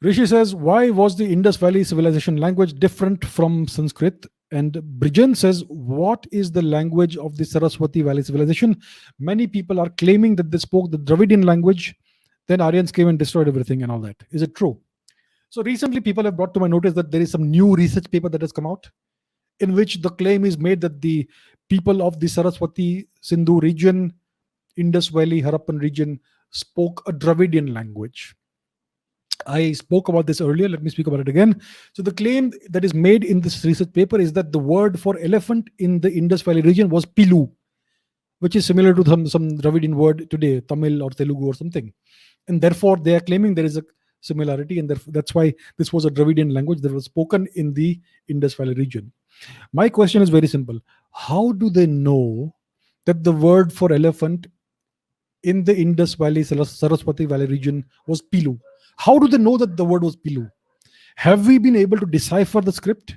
Rishi says, why was the Indus Valley civilization language different from Sanskrit? And Brijan says, what is the language of the Saraswati Valley civilization? Many people are claiming that they spoke the Dravidian language, then Aryans came and destroyed everything and all that. Is it true? So recently, people have brought to my notice that there is some new research paper that has come out in which the claim is made that the people of the Saraswati Sindhu region, Indus Valley, Harappan region, spoke a Dravidian language. I spoke about this earlier. Let me speak about it again. So, the claim that is made in this research paper is that the word for elephant in the Indus Valley region was pilu, which is similar to some Dravidian word today, Tamil or Telugu or something. And therefore, they are claiming there is a similarity, and that's why this was a Dravidian language that was spoken in the Indus Valley region. My question is very simple. How do they know that the word for elephant in the Indus Valley, Saraswati Valley region was pilu? How do they know that the word was pilu? Have we been able to decipher the script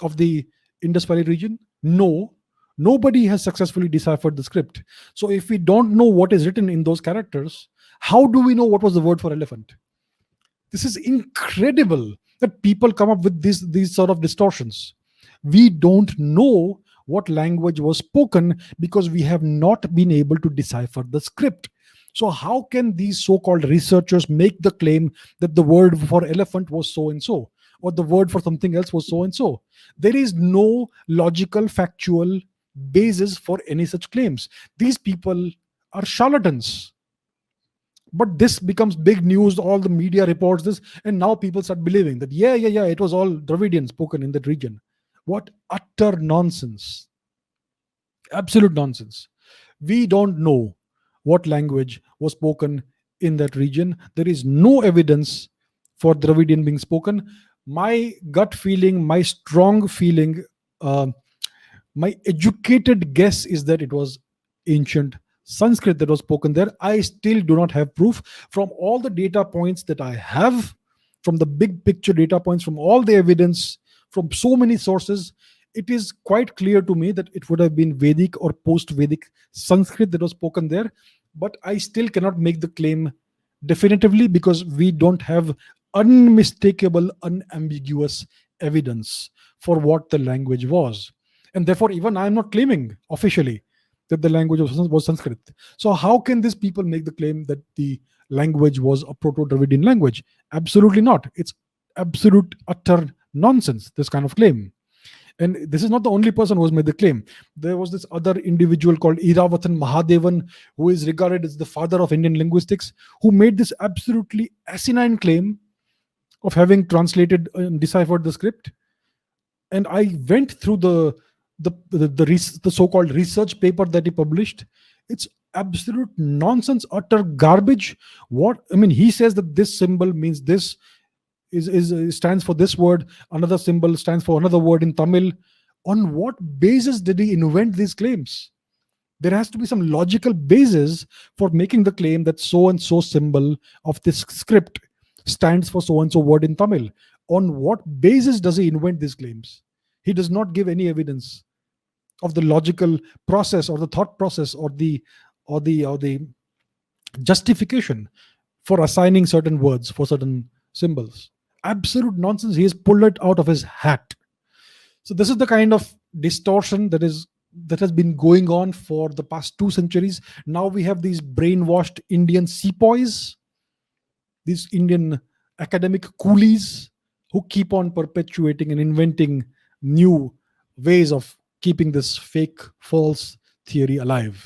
of the Indus Valley region? No, nobody has successfully deciphered the script. So if we don't know what is written in those characters, how do we know what was the word for elephant? This is incredible that people come up with these sort of distortions. We don't know what language was spoken because we have not been able to decipher the script. So how can these so-called researchers make the claim that the word for elephant was so and so, or the word for something else was so and so? There is no logical, factual basis for any such claims. These people are charlatans. But this becomes big news. All the media reports this, and now people start believing that yeah, it was all Dravidian spoken in that region. What utter nonsense! Absolute nonsense. We don't know what language was spoken in that region. There is no evidence for Dravidian being spoken. My gut feeling, my strong feeling, uh, my educated guess is that it was ancient Sanskrit that was spoken there. I still do not have proof. From all the data points that I have, from the big picture data points, from all the evidence, from so many sources, it is quite clear to me that it would have been Vedic or post Vedic Sanskrit that was spoken there. But I still cannot make the claim definitively because we don't have unmistakable, unambiguous evidence for what the language was. And therefore, even I am not claiming officially that the language was Sanskrit. So, how can these people make the claim that the language was a Proto Dravidian language? Absolutely not. It's absolute, utter nonsense, this kind of claim. And this is not the only person who has made the claim. There was this other individual called Iravatham Mahadevan, who is regarded as the father of Indian linguistics, who made this absolutely asinine claim of having translated and deciphered the script. And I went through the so-called research paper that he published. It's absolute nonsense, utter garbage. What I mean, he says that this symbol means this is stands for this word, another symbol stands for another word in Tamil. On what basis did he invent these claims? There has to be some logical basis for making the claim that so and so symbol of this script stands for so and so word in Tamil. On what basis does he invent these claims? He does not give any evidence of the logical process or the thought process or the justification for assigning certain words for certain symbols. Absolute nonsense. He has pulled it out of his hat. So this is the kind of distortion that has been going on for the past 2 centuries. Now we have these brainwashed Indian sepoys, these Indian academic coolies who keep on perpetuating and inventing new ways of keeping this fake, false theory alive.